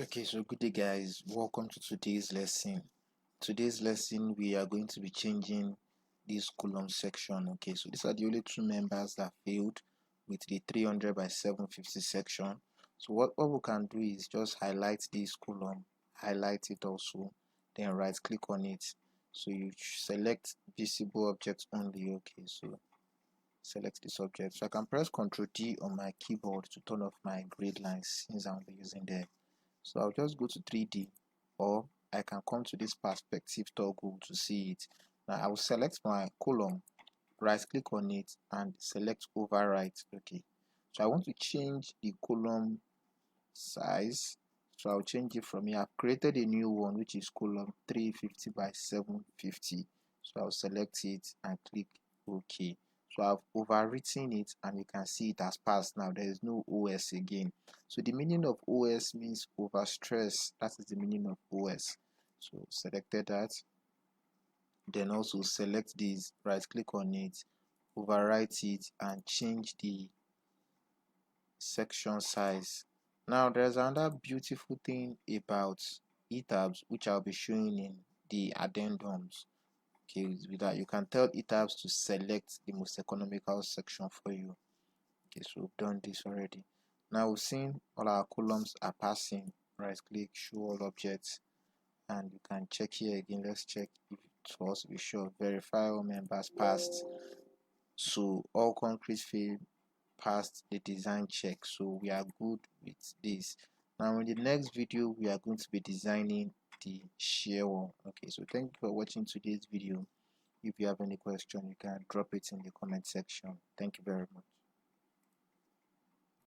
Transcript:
Okay, so good day guys, welcome to today's lesson. Today's lesson we are going to be changing this column section. Okay, so these are the only two members that failed with the 300 by 750 section. So what we can do is just highlight this column, highlight it also, then right click on it. So you select visible object only. Okay, so select this object. So I can press Ctrl D on my keyboard to turn off my grid lines since I'll be using them. So I'll just go to 3D, or I can come to this perspective toggle to see it. Now I will select my column, right click on it and select overwrite. Okay, so I want to change the column size, so I'll change it from here. I've created a new one which is column 350 by 750, so I'll select it and click OK. So I've overwritten it and you can see it has passed. Now there is no OS again. So the meaning of OS means overstress. That is the meaning of OS. So selected that, then also select this, right click on it, overwrite it and change the section size. Now there's another beautiful thing about ETABS which I'll be showing in the addendums. Okay, with that you can tell ETABS to select the most economical section for you. Okay, so we've done this already. Now we've seen all our columns are passing. Right click, show all objects, and you can check here again. Let's check if it was to be sure. Verify all members passed. So all concrete field passed the design check, so we are good with this. Now in the next video we are going to be designing the shear wall. Okay, so thank you for watching today's video. If you have any question you can drop it in the comment section. Thank you very much.